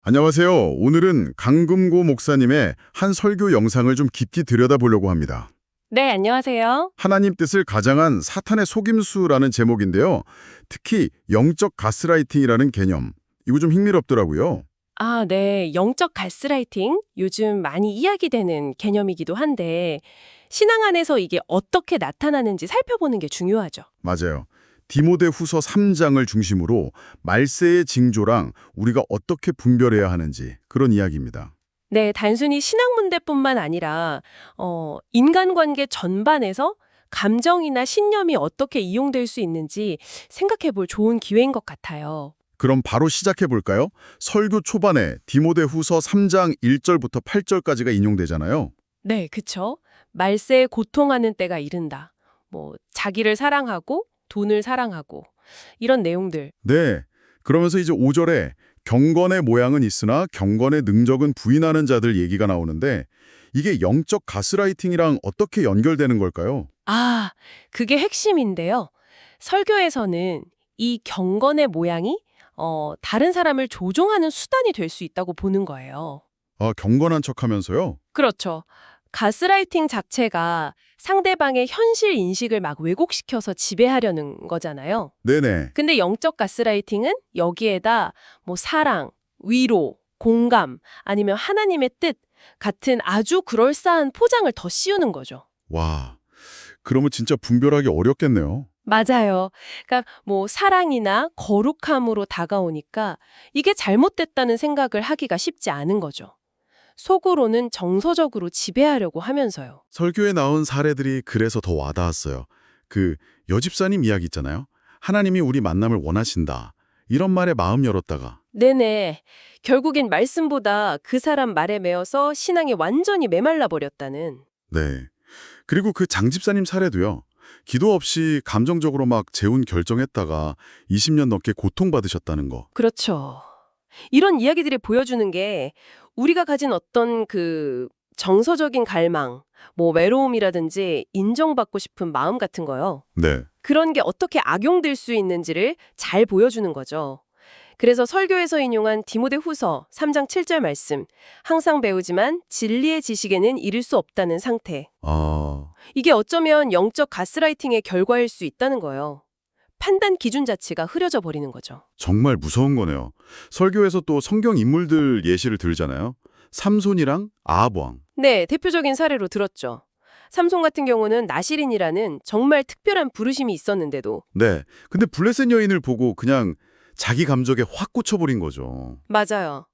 안녕하세요. 오늘은 강금고 목사님의 한 설교 영상을 좀 깊이 들여다보려고 합니다. 네, 안녕하세요. 하나님 뜻을 가장한 사탄의 속임수라는 제목인데요. 특히 영적 가스라이팅이라는 개념, 이거 좀 흥미롭더라고요. 아, 네. 영적 가스라이팅. 요즘 많이 이야기되는 개념이기도 한데, 신앙 안에서 이게 어떻게 나타나는지 살펴보는 게 중요하죠. 맞아요. 디모데후서 3장을 중심으로 말세의 징조랑 우리가 어떻게 분별해야 하는지 그런 이야기입니다. 네, 단순히 신앙 문제뿐만 아니라, 인간관계 전반에서 감정이나 신념이 어떻게 이용될 수 있는지 생각해 볼 좋은 기회인 것 같아요. 그럼 바로 시작해 볼까요? 설교 초반에 디모데후서 3장 1절부터 8절까지가 인용되잖아요. 네, 그쵸. 말세에 고통하는 때가 이른다. 자기를 사랑하고, 돈을 사랑하고, 이런 내용들. 네. 그러면서 이제 5절에 경건의 모양은 있으나 경건의 능적은 부인하는 자들 얘기가 나오는데 이게 영적 가스라이팅이랑 어떻게 연결되는 걸까요? 아, 그게 핵심인데요. 설교에서는 이 경건의 모양이 다른 사람을 조종하는 수단이 될 수 있다고 보는 거예요. 아, 경건한 척하면서요? 그렇죠. 가스라이팅 자체가 상대방의 현실 인식을 막 왜곡시켜서 지배하려는 거잖아요. 네네. 근데 영적 가스라이팅은 여기에다 사랑, 위로, 공감, 아니면 하나님의 뜻 같은 아주 그럴싸한 포장을 더 씌우는 거죠. 와, 그러면 진짜 분별하기 어렵겠네요. 맞아요. 그러니까 사랑이나 거룩함으로 다가오니까 이게 잘못됐다는 생각을 하기가 쉽지 않은 거죠. 속으로는 정서적으로 지배하려고 하면서요. 설교에 나온 사례들이 그래서 더 와닿았어요. 그 여집사님 이야기 있잖아요. 하나님이 우리 만남을 원하신다. 이런 말에 마음 열었다가 네네. 결국엔 말씀보다 그 사람 말에 매어서 신앙이 완전히 메말라 버렸다는. 네. 그리고 그 장집사님 사례도요. 기도 없이 감정적으로 막 재혼 결정했다가 20년 넘게 고통받으셨다는 거. 그렇죠. 이런 이야기들이 보여주는 게 우리가 가진 어떤 정서적인 갈망, 외로움이라든지 인정받고 싶은 마음 같은 거요. 네. 그런 게 어떻게 악용될 수 있는지를 잘 보여주는 거죠. 그래서 설교에서 인용한 디모데후서 3장 7절 말씀, 항상 배우지만 진리의 지식에는 이를 수 없다는 상태. 아, 이게 어쩌면 영적 가스라이팅의 결과일 수 있다는 거예요. 판단 기준 자체가 흐려져 버리는 거죠. 정말 무서운 거네요. 설교에서 또 성경 인물들 예시를 들잖아요. 삼손이랑 아합왕. 네, 대표적인 사례로 들었죠. 삼손 같은 경우는 나시린이라는 정말 특별한 부르심이 있었는데도 네. 근데 블레셋 여인을 보고 그냥 자기 감정에 확 꽂혀버린 거죠. 맞아요.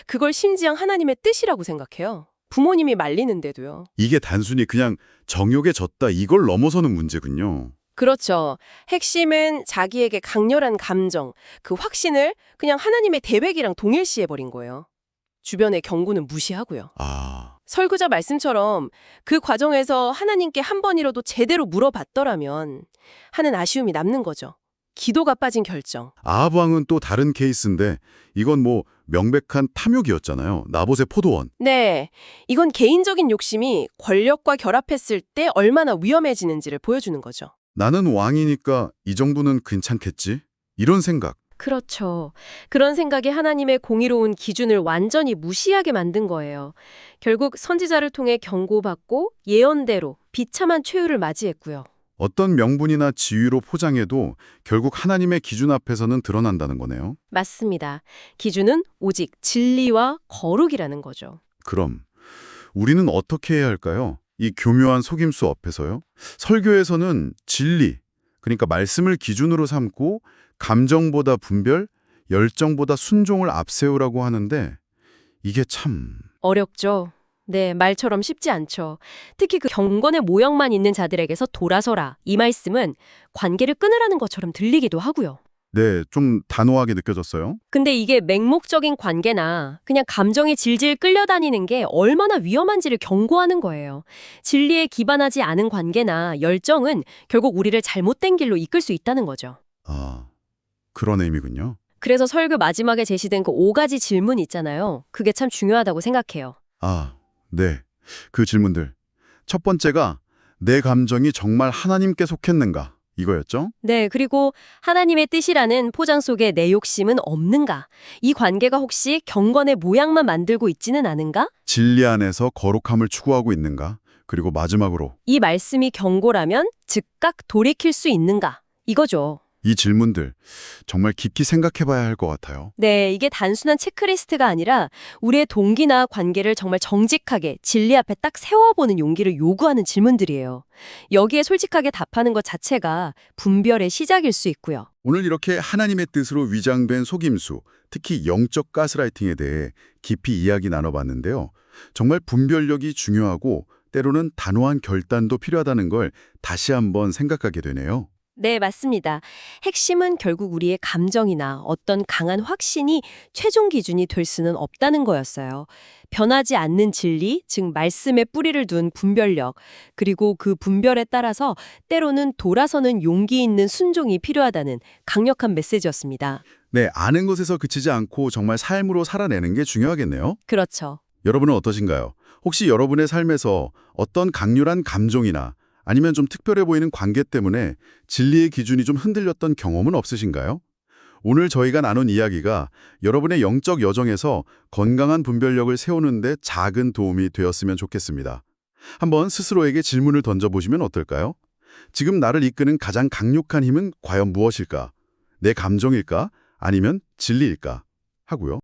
그걸 심지어 하나님의 뜻이라고 생각해요. 부모님이 말리는데도요. 이게 단순히 그냥 정욕에 젖다 이걸 넘어서는 문제군요. 그렇죠. 핵심은 자기에게 강렬한 감정, 그 확신을 그냥 하나님의 대백이랑 동일시해버린 거예요. 주변의 경고는 무시하고요. 아, 설교자 말씀처럼 그 과정에서 하나님께 한 번이라도 제대로 물어봤더라면 하는 아쉬움이 남는 거죠. 기도가 빠진 결정. 아합 왕은 또 다른 케이스인데 이건 뭐 명백한 탐욕이었잖아요. 나봇의 포도원. 네, 이건 개인적인 욕심이 권력과 결합했을 때 얼마나 위험해지는지를 보여주는 거죠. 나는 왕이니까 이 정도는 괜찮겠지? 이런 생각. 그렇죠. 그런 생각이 하나님의 공의로운 기준을 완전히 무시하게 만든 거예요. 결국 선지자를 통해 경고받고 예언대로 비참한 최후를 맞이했고요. 어떤 명분이나 지위로 포장해도 결국 하나님의 기준 앞에서는 드러난다는 거네요. 맞습니다. 기준은 오직 진리와 거룩이라는 거죠. 그럼 우리는 어떻게 해야 할까요? 이 교묘한 속임수 앞에서요. 설교에서는 진리, 그러니까 말씀을 기준으로 삼고 감정보다 분별, 열정보다 순종을 앞세우라고 하는데 이게 참... 어렵죠. 네, 말처럼 쉽지 않죠. 특히 그 경건의 모형만 있는 자들에게서 돌아서라. 이 말씀은 관계를 끊으라는 것처럼 들리기도 하고요. 네, 좀 단호하게 느껴졌어요. 근데 이게 맹목적인 관계나 그냥 감정이 질질 끌려다니는 게 얼마나 위험한지를 경고하는 거예요. 진리에 기반하지 않은 관계나 열정은 결국 우리를 잘못된 길로 이끌 수 있다는 거죠. 아, 그런 의미군요. 그래서 설교 마지막에 제시된 그 5가지 질문 있잖아요. 그게 참 중요하다고 생각해요. 아, 네. 그 질문들. 첫 번째가 내 감정이 정말 하나님께 속했는가? 이거였죠? 네, 그리고 하나님의 뜻이라는 포장 속에 내 욕심은 없는가? 이 관계가 혹시 경건의 모양만 만들고 있지는 않은가? 진리 안에서 거룩함을 추구하고 있는가? 그리고 마지막으로 이 말씀이 경고라면 즉각 돌이킬 수 있는가? 이거죠. 이 질문들 정말 깊이 생각해 봐야 할 것 같아요. 네, 이게 단순한 체크리스트가 아니라 우리의 동기나 관계를 정말 정직하게 진리 앞에 딱 세워보는 용기를 요구하는 질문들이에요. 여기에 솔직하게 답하는 것 자체가 분별의 시작일 수 있고요. 오늘 이렇게 하나님의 뜻으로 위장된 속임수, 특히 영적 가스라이팅에 대해 깊이 이야기 나눠봤는데요. 정말 분별력이 중요하고 때로는 단호한 결단도 필요하다는 걸 다시 한번 생각하게 되네요. 네, 맞습니다. 핵심은 결국 우리의 감정이나 어떤 강한 확신이 최종 기준이 될 수는 없다는 거였어요. 변하지 않는 진리, 즉 말씀에 뿌리를 둔 분별력, 그리고 그 분별에 따라서 때로는 돌아서는 용기 있는 순종이 필요하다는 강력한 메시지였습니다. 네, 아는 것에서 그치지 않고 정말 삶으로 살아내는 게 중요하겠네요. 그렇죠. 여러분은 어떠신가요? 혹시 여러분의 삶에서 어떤 강렬한 감정이나 아니면 좀 특별해 보이는 관계 때문에 진리의 기준이 좀 흔들렸던 경험은 없으신가요? 오늘 저희가 나눈 이야기가 여러분의 영적 여정에서 건강한 분별력을 세우는 데 작은 도움이 되었으면 좋겠습니다. 한번 스스로에게 질문을 던져보시면 어떨까요? 지금 나를 이끄는 가장 강력한 힘은 과연 무엇일까? 내 감정일까? 아니면 진리일까? 하고요.